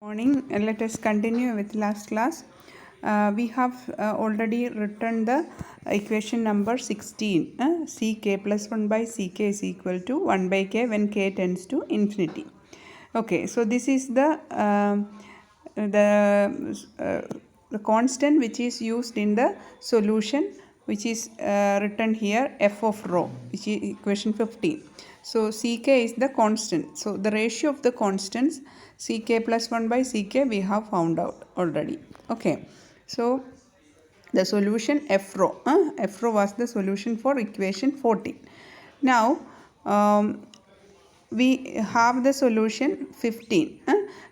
Morning. Let us continue with last class. We have already written the equation number 16. Ck plus 1 by Ck is equal to 1 by k when k tends to infinity. Okay, so this is the constant which is used in the solution, which is written here f of rho, which is equation 15. So Ck is the constant. So the ratio of the constants Ck plus 1 by Ck we have found out already. Okay, so the solution f rho was the solution for equation 14. Now we have the solution 15.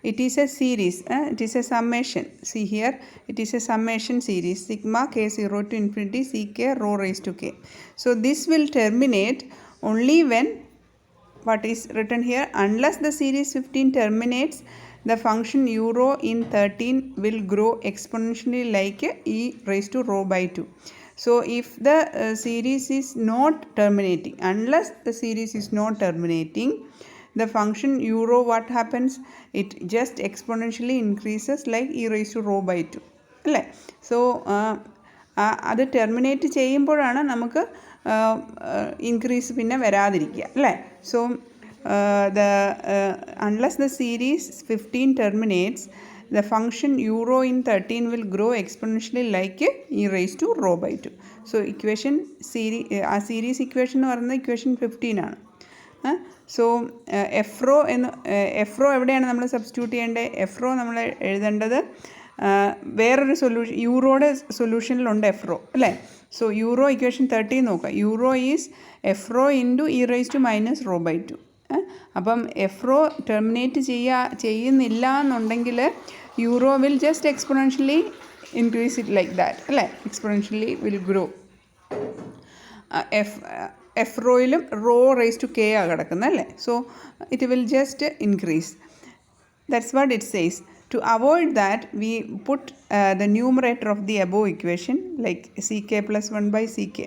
It is a series, it is a summation. See here, it is a summation series, sigma k0 to infinity Ck rho raised to k. So this will terminate only when, what is written here, unless the series 15 terminates, the function u rho in 13 will grow exponentially like e raised to rho by 2. So if the series is not terminating, unless the series is not terminating, the function u rho, what happens? It just exponentially increases like e raised to rho by 2. So അത് terminate ചെയ്യുമ്പോഴാണ് നമുക്ക് increase പിന്നെ വരാതിരിക്കുക അല്ലേ. So unless the series 15 terminates, the function u rho in 13 will grow exponentially like e raised to rho by 2. So equation series equation എന്ന് പറയുന്നത് equation 15 ആണ്. So F raw എവിടെയാണ് നമ്മൾ സബ്സ്റ്റിറ്റ്യൂട്ട് ചെയ്യേണ്ടത്? എഫ് റോ നമ്മൾ എഴുതേണ്ടത് വേറൊരു സൊല്യൂഷൻ, യൂറോയുടെ സൊല്യൂഷനിലുണ്ട് എഫ് റോ അല്ലേ. സോ യൂറോ ഇക്വേഷൻ 13 നോക്കുക. U rho is F rho into e raise to minus rho by 2. അപ്പം എഫ് റോ ടെർമിനേറ്റ് ചെയ്യുന്നില്ല എന്നുണ്ടെങ്കിൽ U rho will just exponentially increase it like that അല്ലേ. Exponentially will grow. എഫ് റോയിലും rho raise to K ആണ് കിടക്കുന്നത് അല്ലേ. So it will just increase. That's what it says. To avoid that, we put the numerator of the above equation like Ck plus 1 by Ck.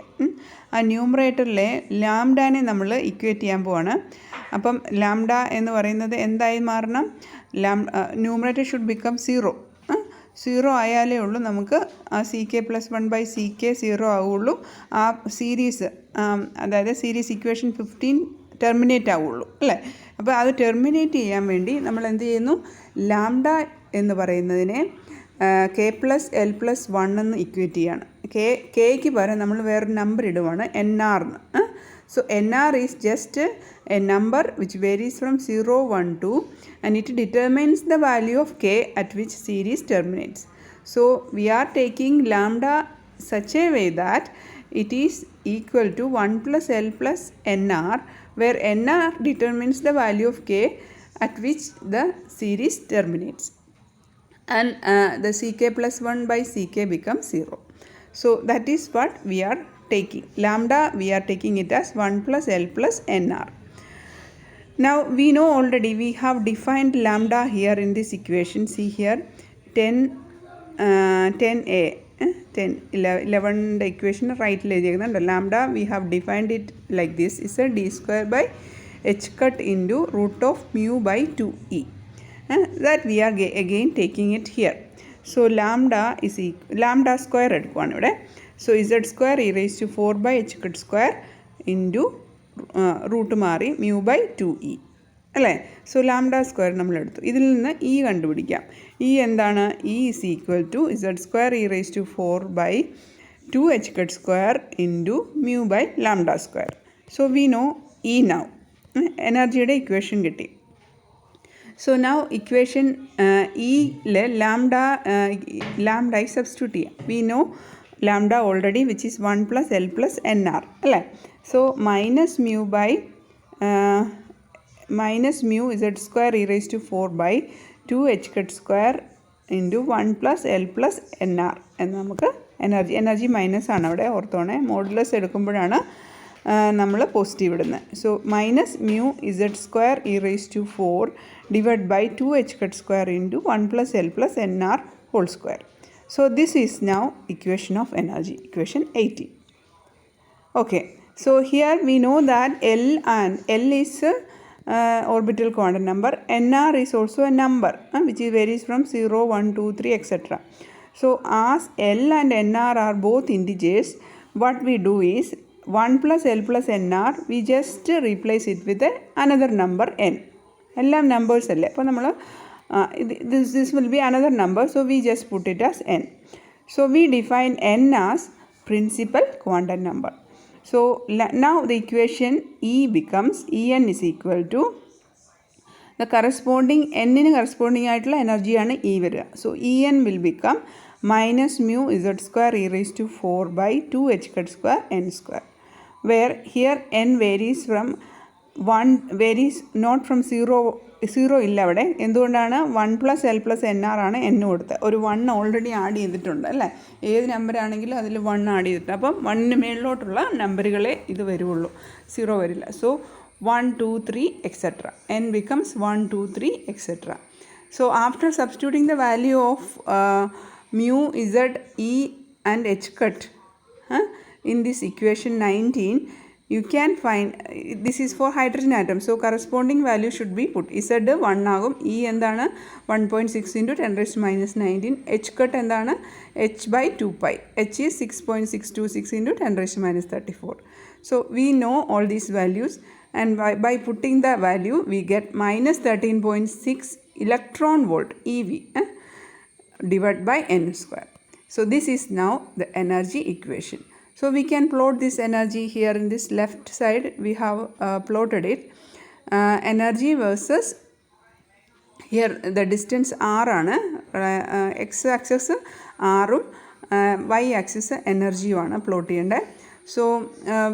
ആ ന്യൂമറേറ്ററിലെ ലാംഡാനെ നമ്മൾ equate ചെയ്യാൻ പോവാണ്. അപ്പം lambda എന്ന് പറയുന്നത് എന്തായി മാറണം? Numerator should become 0. 0 ആയാലേ ഉള്ളൂ നമുക്ക് ആ Ck പ്ലസ് 1 ബൈ Ck 0 ആവുള്ളൂ. ആ സീരീസ്, അതായത് സീരീസ് ഇക്വേഷൻ 15 ടെർമിനേറ്റ് ആവുള്ളൂ അല്ലേ. അപ്പോൾ അത് ടെർമിനേറ്റ് ചെയ്യാൻ വേണ്ടി നമ്മൾ എന്ത് ചെയ്യുന്നു? ലാംഡ എന്ന് പറയുന്നതിനെ കെ പ്ലസ് എൽ പ്ലസ് 1 എന്ന് ഇക്വേറ്റ് ചെയ്യാണ്. കെയ്ക്ക് പകരം നമ്മൾ വേറൊരു നമ്പർ ഇടുവാണ്, എൻ ആർ എന്ന്. So N R is just a number which varies from 0, 1, 2 and it determines the value of k at which series terminates. So we are taking lambda such a way that it is equal to 1 plus L plus nr, where nr determines the value of k at which the series terminates, and the Ck plus 1 by Ck becomes 0. So that is what we are taking. Lambda, we are taking it as 1 plus L plus nr. Now we know already, we have defined lambda here in this equation. See here, 10a 11th equation റൈറ്റിൽ എഴുതിയിരിക്കുന്നുണ്ട്. Lambda we have defined it like this, is a d square by h cut into root of mu by 2e. That we are again taking it here. So lambda is lambda square എടുക്കുവാണ് ഇവിടെ. So z square e raised to 4 by h cut square into root മാറി mu by 2e അല്ലേ. So lambda square നമ്മൾ എടുത്തു. ഇതിൽ നിന്ന് E കണ്ടുപിടിക്കാം. E എന്താണ്? E is equal to Z square E raise to 4 by 2 H cut square into mu by lambda square. So we know E now. എനർജിയുടെ equation കിട്ടി. So now equation ഇയിലെ lambda substitute ചെയ്യാം. We know lambda already which is 1 plus L plus N R അല്ലേ. So minus mu by minus mu z square e raised to 4 by 2 h cut square into 1 plus L plus nr എന്ന് നമുക്ക് energy minus ആണ് അവിടെ ഓർത്തോണേ. Modulus എടുക്കുമ്പോഴാണ് നമ്മൾ positive ഇടുന്നത്. So minus mu z square E raise to 4 divide by 2 h cut square into 1 plus L plus nr whole square. So this is now equation of energy, equation 18. Okay, so here we know that L is orbital quantum number. Nr is also a number which varies from 0, 1, 2, 3, etc. So as L and Nr are both integers, what we do is 1 plus L plus Nr, we just replace it with another number n. എല്ലാം numbers അല്ലേ, അപ്പോൾ നമ്മൾ this will be another number, so we just put it as n. So we define n as principal quantum number. So now the equation E becomes En is equal to the corresponding n-ന് corresponding ആയിട്ടുള്ള എനർജിയാണ് E വരിക. So En will become minus mu z square e raised to 4 by 2 h cut square n square, where here n varies from 1 varies not from 0 ഇല്ല അവിടെ. എന്തുകൊണ്ടാണ് 1 plus L plus N R ആണ് n കൊടുത്തത്. ഒരു 1 already add ചെയ്തിട്ടുണ്ട് അല്ലേ, ഏത് നമ്പറാണെങ്കിലും അതിൽ 1 ആഡ് ചെയ്തിട്ടുണ്ട്. അപ്പം 1 മേളിലോട്ടുള്ള നമ്പറുകളെ ഇത് വരുള്ളൂ, 0 വരില്ല. So 1, 2, 3 etc. n becomes 1, 2, 3 etc. So after substituting the value of mu z e and h cut in this equation 19, you can find this is for hydrogen atom, so corresponding value should be put. Z 1 ആകും, E എന്താണ് 1.6 into 10 raised to minus 19, h cut എന്താണ് h by 2 pi, h is 6.626 into 10 raised to minus 34. So we know all these values, and by putting the value we get minus 13.6 electron volt EV divided by n square. So this is now the energy equation. So we can plot this energy here in this left side. We have plotted it. Energy versus here the distance r ആണ്, x axis r ഉം y axis energy ആണ് plot ചെയ്യേണ്ടത്. So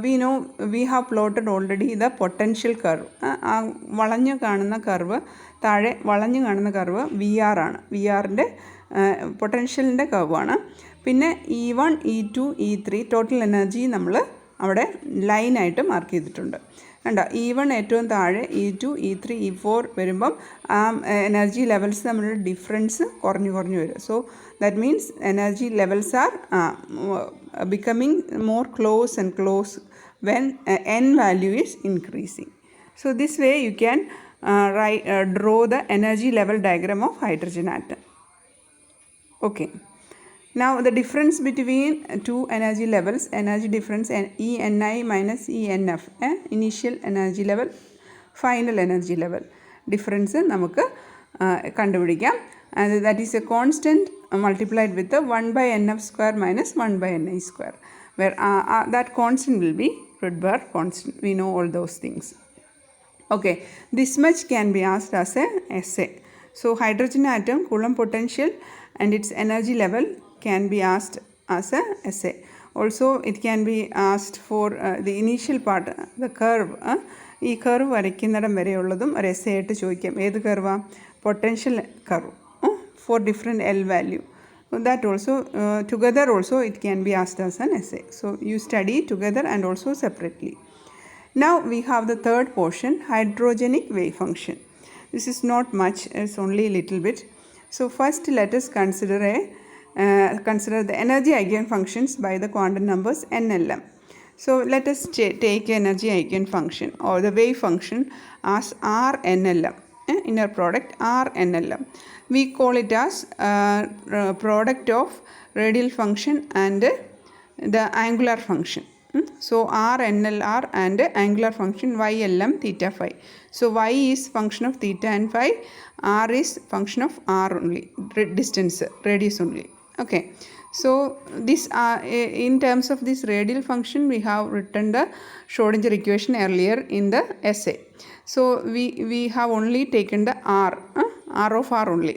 we know we have plotted already the potential curve. ആ വളഞ്ഞു കാണുന്ന curve, താഴെ വളഞ്ഞു കാണുന്ന കർവ് VR ആണ്, VR-ൻ്റെ പൊട്ടൻഷ്യലിൻ്റെ കർവാണ്. പിന്നെ E1, E2, E3 total energy നമ്മൾ അവിടെ ലൈനായിട്ട് മാർക്ക് ചെയ്തിട്ടുണ്ട്. കണ്ടോ, E1 ഏറ്റവും താഴെ, E2, E3, E4 വരുമ്പം ആ എനർജി ലെവൽസ് തമ്മിലുള്ള ഡിഫറൻസ് കുറഞ്ഞു വരും. So that means energy levels are becoming more close and close when n value is increasing. So this way you can draw the energy level diagram of hydrogen atom. Okay. Now the difference between two energy levels, energy difference ENI minus ENF, initial energy level, final energy level difference നമുക്ക് കണ്ടുപിടിക്കാം. And that is a constant multiplied with the 1 by nf square minus 1 by ni square, where that constant will be Rydberg constant. We know all those things. Okay, this much can be asked as a essay. So hydrogen atom, Coulomb potential and its energy level can be asked as a essay. Also it can be asked for the initial part, the curve. ഈ curve വരയ്ക്കുന്നിടം വരെയുള്ളതും ഒരു essay ആയിട്ട് ചോദിക്കാം. ഏത് കർവാണ്? Potential curve for different L value. So that also together also it can be asked as an essay. So you study together and also separately. Now we have the third portion, hydrogenic wave function. This is not much, it's only a little bit. So first let us consider the energy eigenfunctions by the quantum numbers NLM. So let us take energy eigenfunction or the wave function as RNLM, inner product RNLM. We call it as product of radial function and the angular function. So RNLR and angular function YLM theta phi. So Y is function of theta and phi, R is function of R only, distance, radius only. Okay. So this in terms of this radial function we have written the Schrodinger equation earlier in the essay. So we have only taken the R of R only,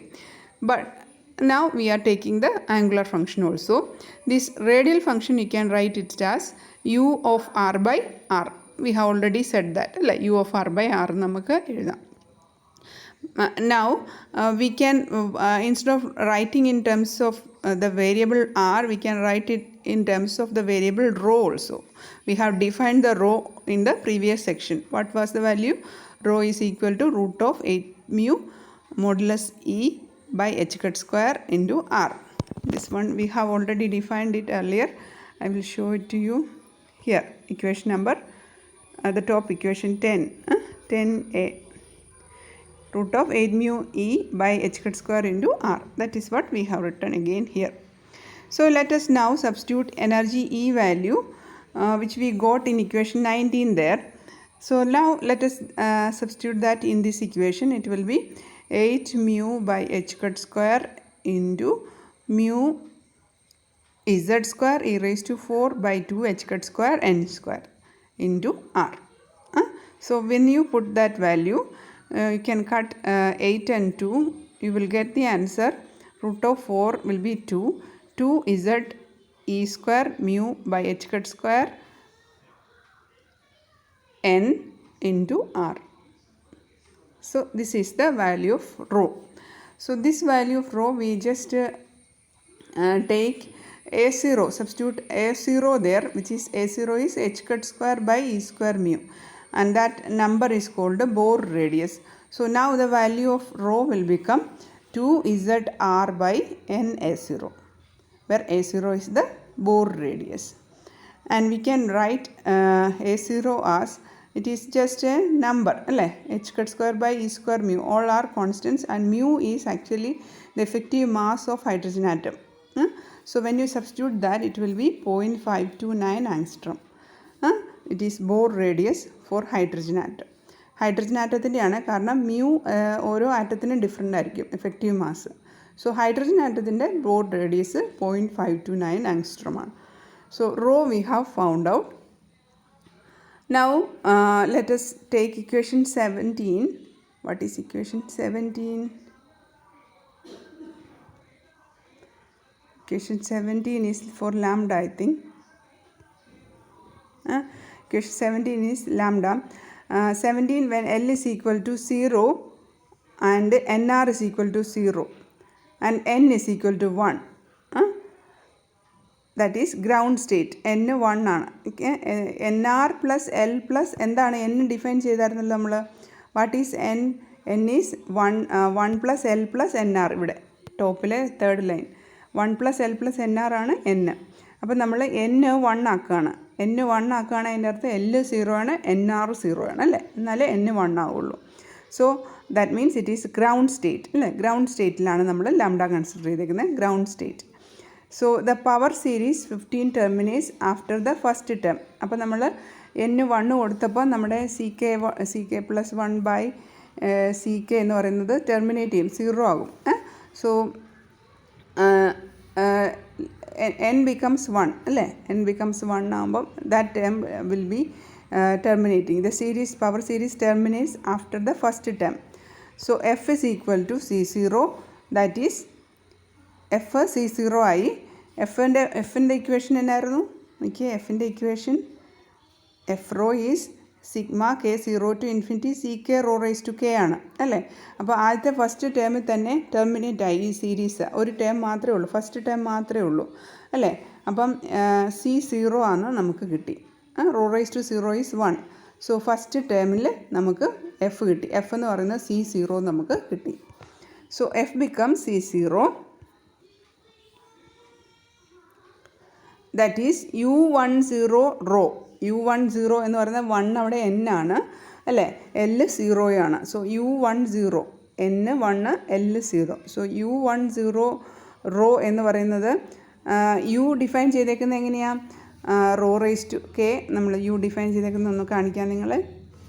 but now we are taking the angular function also. This radial function you can write it as U of R by R. We have already said that, like U of R by R നമുക്ക് എഴുതാം. Now we can instead of writing in terms of the variable r, we can write it in terms of the variable rho also. We have defined the rho in the previous section. What was the value? Rho is equal to root of 8 mu modulus E by h cut square into r. This one we have already defined it earlier. I will show it to you here. Equation number at the top, equation 10. 10a root of 8 mu e by h cut square into r. That is what we have written again here. So let us now substitute energy E value which we got in equation 19 there. So now let us substitute that in this equation. It will be 8 mu by h cut square into mu z square e raised to 4 by 2 h cut square n square into r. So when you put that value, you can cut 8 and 2. You will get the answer. Root of 4 will be 2. 2z e square mu by h cut square n into r. So this is the value of rho. So this value of rho we just take a0, substitute a0 there, which is a0 is h cut square by e square mu, and that number is called the Bohr radius. So now the value of rho will become 2zr by n a0, where a0 is the Bohr radius. And we can write a0 as, it is just a number, h cut square by e square mu, all are constants, and mu is actually the effective mass of hydrogen atom. So when you substitute that, it will be 0.529 angstrom. It is Bohr radius for hydrogen atom. Hydrogen ആറ്റത്തിൻ്റെയാണ്, കാരണം mu ഓരോ ആറ്റത്തിനും different ആയിരിക്കും effective mass. So hydrogen ആറ്റത്തിൻ്റെ Bohr radius 0.529 ആങ്സ്ട്രോമാണ്. So rho we have found out. Now let us take equation 17. What is equation 17? Equation 17 is for lambda, I think. Equation 17 is lambda. 17 when L is equal to 0 and NR is equal to 0 and N is equal to 1. That is ground state. N 1 ആണ്. NR plus L plus എന്താണ് N define ചെയ്തായിരുന്നല്ലോ നമ്മൾ. What is N? N is 1 plus L plus NR. ഇവിടെ ടോപ്പിലെ third line 1 plus L plus NR ആണ് N. അപ്പോൾ നമ്മൾ N 1 ആക്കുകയാണ്. N 1 ആക്കുകയാണ്, അതിൻ്റെ അർത്ഥം L 0 ആണ്, NR 0 ആണ്, അല്ലേ? എന്നാലേ N 1 ആവുള്ളൂ. So that means it is ground state, അല്ലേ? ഗ്രൗണ്ട് സ്റ്റേറ്റിലാണ് നമ്മൾ ലാംഡ കൺസിഡർ ചെയ്തേക്കുന്നത്, ground state. So the power series 15 terminates after the first term. അപ്പോൾ നമ്മൾ N 1 കൊടുത്തപ്പോൾ നമ്മുടെ C K plus 1 by C K എന്ന് പറയുന്നത് ടെർമിനേറ്റ് ചെയ്യും, 0 ആകും. സോ n becomes 1, അല്ലേ? n becomes 1 ആകുമ്പം that term will be terminating. The series power series terminates after the first term. So f is equal to c0, that is f c0 ആയി. എഫിൻ്റെ equation എന്നായിരുന്നു? Okay, എഫിൻ്റെ equation F rho is sigma K 0 to infinity C K rho raise to K ആണ്, അല്ലേ? അപ്പോൾ ആദ്യത്തെ first ടേമിൽ തന്നെ ടെർമിനേറ്റ് ആയി ഈ സീരീസ്. ഒരു ടേം മാത്രമേ ഉള്ളൂ, ഫസ്റ്റ് ടേം മാത്രമേ ഉള്ളൂ, അല്ലേ? അപ്പം C0 ആണ് നമുക്ക് കിട്ടി. Rho raise to 0 is 1. So first ടേമിൽ നമുക്ക് എഫ് കിട്ടി. എഫ് എന്ന് പറയുന്നത് C0 നമുക്ക് കിട്ടി. So F become C0, that is U10 rho. U10 എന്ന് പറയുന്നത് 1 അവിടെ N ആണ്, അല്ലേ? L 0 ആണ്. So U10 N 1 L 0. So U10 rho എന്ന് പറയുന്നത് യു ഡിഫൈൻ ചെയ്തേക്കുന്നത് എങ്ങനെയാണ്? Rho raise to K. നമ്മൾ യു ഡിഫൈൻ ചെയ്തേക്കുന്നത് ഒന്ന് കാണിക്കാം നിങ്ങളെ.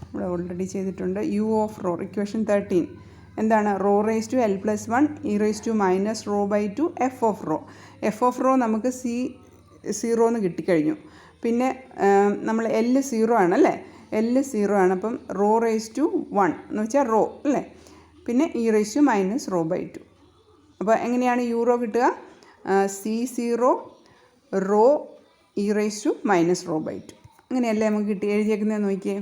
ഇവിടെ ഓൾറെഡി ചെയ്തിട്ടുണ്ട്. യു ഓഫ് റോ ഇക്വേഷൻ 13 എന്താണ്? Rho raise to L plus 1 e raise to minus rho by 2 F of rho. F of rho നമുക്ക് C0 എന്ന് കിട്ടിക്കഴിഞ്ഞു. പിന്നെ നമ്മൾ L 0 ആണ്, അല്ലേ? L 0 ആണ്. അപ്പം റോ റേസ് ടു 1 എന്ന് വെച്ചാൽ റോ, അല്ലേ? പിന്നെ E raise to minus rho by 2. അപ്പോൾ എങ്ങനെയാണ് യൂറോ കിട്ടുക? C0 rho E raise to minus rho by 2. അങ്ങനെയല്ലേ നമുക്ക് കിട്ടി എഴുതിയേക്കുന്നത്? നോക്കിയേ.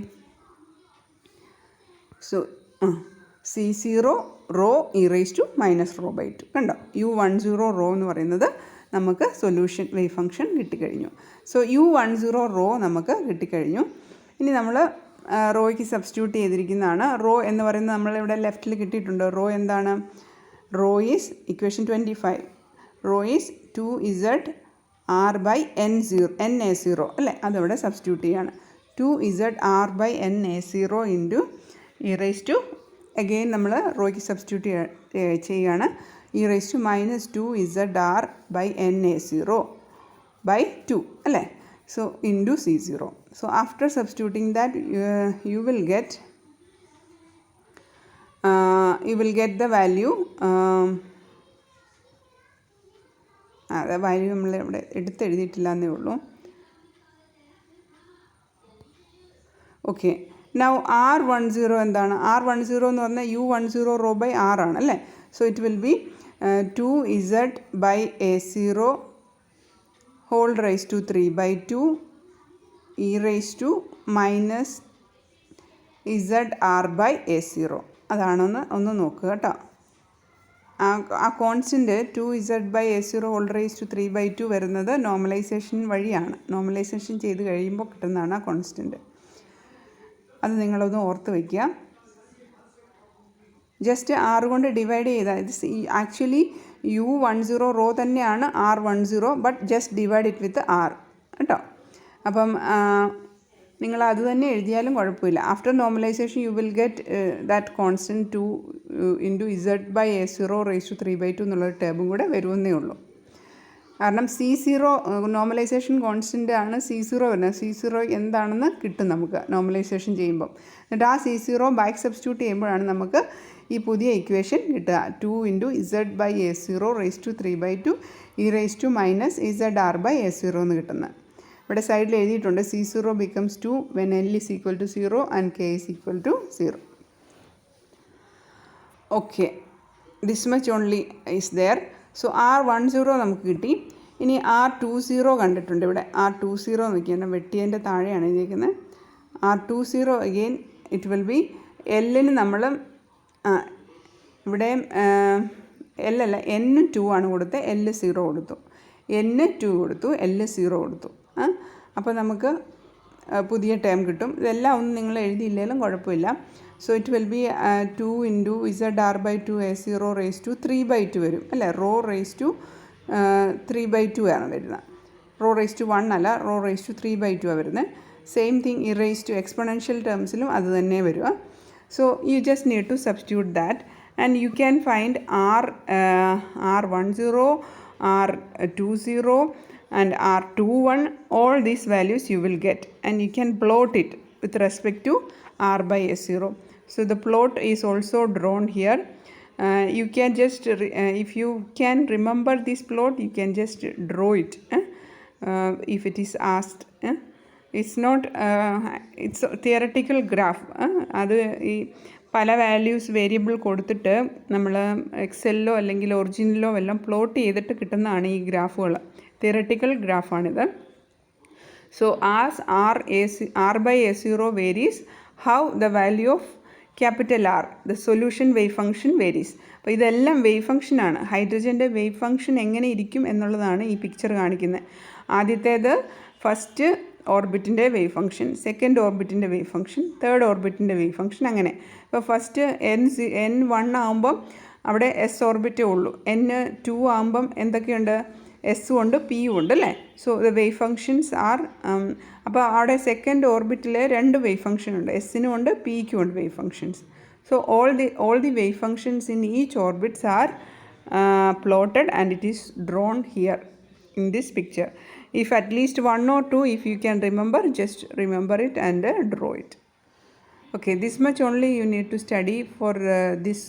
So C0 rho E raise to minus rho by 2 കണ്ടോ? U10 റോ എന്ന് പറയുന്നത് നമുക്ക് സൊല്യൂഷൻ വേവ് ഫംഗ്ഷൻ കിട്ടിക്കഴിഞ്ഞു. സോ U10 റോ നമുക്ക് കിട്ടിക്കഴിഞ്ഞു. ഇനി നമ്മൾ റോയ്ക്ക് സബ്സ്റ്റിറ്റ്യൂട്ട് ചെയ്തിരിക്കുന്നതാണ്. റോ എന്ന് പറയുന്നത് നമ്മളിവിടെ ലെഫ്റ്റിൽ കിട്ടിയിട്ടുണ്ട്. റോ എന്താണ്? Rho is equation 25. Rho is 2z r by NA0, അല്ലേ? അതവിടെ സബ്സ്റ്റിറ്റ്യൂട്ട് ചെയ്യാണ്. 2z r by NA0 into e raise to again നമ്മൾ റോയ്ക്ക് സബ്സ്റ്റിറ്റ്യൂട്ട് ചെയ്യുകയാണ്. ഇ റേസ് ടു -2ZR/NA0/2 അല്ലേ. So into C0. So after substituting that you will get the value. അത് value നമ്മൾ ഇവിടെ എടുത്തെഴുതിയിട്ടില്ല എന്നേ ഉള്ളൂ. ഓക്കെ, നൗ R10 എന്താണ്? R10 എന്ന് പറഞ്ഞാൽ U10ρ/R ആണ് അല്ലേ. So it will be 2Z/A0 whole raised to 3/2 e raised to -ZR/A0. അതാണെന്ന് ഒന്ന് നോക്കുക കേട്ടോ. ആ constant 2Z/A0 whole raised to 3/2 വരുന്നത് നോർമലൈസേഷൻ വഴിയാണ്. നോർമലൈസേഷൻ ചെയ്ത് കഴിയുമ്പോൾ കിട്ടുന്നതാണ് ആ കോൺസ്റ്റൻറ്റ്. അത് നിങ്ങളൊന്ന് ഓർത്ത് വയ്ക്കുക. ജസ്റ്റ് R കൊണ്ട് ഡിവൈഡ് ചെയ്താൽ ഇത് ആക്ച്വലി U10 തന്നെയാണ് R10, but just divide it with R കേട്ടോ. അപ്പം നിങ്ങൾ അത് തന്നെ എഴുതിയാലും കുഴപ്പമില്ല. After normalisation you will get that constant 2 into Z/A0 raised to 3/2 എന്നുള്ളൊരു ടേബും കൂടെ വരുമെന്നേ ഉള്ളൂ. കാരണം C0 നോർമലൈസേഷൻ കോൺസ്റ്റൻ്റ് ആണ് C0 വരുന്നത്. C0 എന്താണെന്ന് കിട്ടും നമുക്ക് നോർമലൈസേഷൻ ചെയ്യുമ്പം. എന്നിട്ട് ആ C0 ബാക്ക് സബ്സ്റ്റിറ്റ്യൂട്ട് ചെയ്യുമ്പോഴാണ് നമുക്ക് ഈ പുതിയ ഇക്വേഷൻ കിട്ടുക. 2 into Z/A0 raised to 3/2 e raised to -ZR/A0 എന്ന് കിട്ടുന്നത്. ഇവിടെ സൈഡിൽ എഴുതിയിട്ടുണ്ട് C0 becomes 2 when L is equal to 0 and K is equal to 0. Okay, this much only is there. So R10 നമുക്ക് കിട്ടി. ഇനി R20 കണ്ടിട്ടുണ്ട് ഇവിടെ. R20 നോക്കിയാൽ വെട്ടിയതിൻ്റെ താഴെയാണ് എഴുതിയിരിക്കുന്നത്. R20 again it will be എല്ലിന് നമ്മൾ ഇവിടെ L അല്ല N2 ആണ് കൊടുത്തത്. L0 കൊടുത്തു. N2 കൊടുത്തു, L0 കൊടുത്തു. അപ്പോൾ നമുക്ക് പുതിയ ടേം കിട്ടും. ഇതെല്ലാം ഒന്നും നിങ്ങൾ എഴുതിയില്ലെങ്കിലും കുഴപ്പമില്ല. So it will be 2 into ZR/2A0 raised to 3/2 വരും അല്ലേ. റോ റേസ് ടു 3/2 ആണ് വരുന്നത്. റോ റേസ് ടു 1 അല്ല, റോ റേസ് ടു 3/2 ആണ് വരുന്നത്. Same thing E raise to exponential ടേംസിലും അത് തന്നെ വരിക. So you just need to substitute that and you can find R10, R20 and R21. All these values you will get and you can plot it with respect to R/A0. So the plot is also drawn here. You can just if you can remember this plot, you can just draw it if it is asked. It's not it's a theoretical graph. അത് ഈ പല values variable കൊടുത്തിട്ട് നമ്മൾ എക്സലിലോ അല്ലെങ്കിൽ ഒറിജിനലോ എല്ലാം plot ചെയ്തിട്ട് കിട്ടുന്നതാണ് ഈ ഗ്രാഫുകൾ. തിയററ്റിക്കൽ ഗ്രാഫാണിത്. So as R/A0 varies, how the value of capital R, the solution wave function varies. അപ്പോൾ ഇതെല്ലാം വേവ് ഫംഗ്ഷനാണ്. ഹൈഡ്രജൻ്റെ വേവ് ഫംഗ്ഷൻ എങ്ങനെ ഇരിക്കും എന്നുള്ളതാണ് ഈ പിക്ചർ കാണിക്കുന്നത്. ആദ്യത്തേത് ഫസ്റ്റ് ഓർബിറ്റിൻ്റെ വേവ് ഫംഗ്ഷൻ, സെക്കൻഡ് ഓർബിറ്റിൻ്റെ വേവ് ഫംഗ്ഷൻ, തേർഡ് ഓർബിറ്റിൻ്റെ വേവ് ഫംഗ്ഷൻ, അങ്ങനെ. ഇപ്പോൾ ഫസ്റ്റ് N1 ആകുമ്പം അവിടെ S ഓർബിറ്റേ ഉള്ളൂ. N2 ആകുമ്പം എന്തൊക്കെയുണ്ട്? എസ്സും ഉണ്ട്, പിയും ഉണ്ട് അല്ലേ. So the wave functions R അപ്പോൾ അവിടെ സെക്കൻഡ് ഓർബിറ്റിൽ 2 വേവ് ഫംഗ്ഷൻ ഉണ്ട്. എസ്സിനും ഉണ്ട്, പിക്കും ഉണ്ട് wave functions. So all the wave functions in each orbits are plotted and it is drawn here in this picture. If at least 1 or 2, if you can remember, just remember it and draw it. Okay, this much only you need to study for this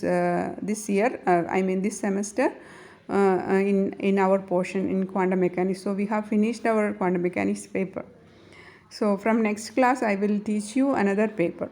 year, this semester in our portion in quantum mechanics. So we have finished our quantum mechanics paper. So from next class I will teach you another paper.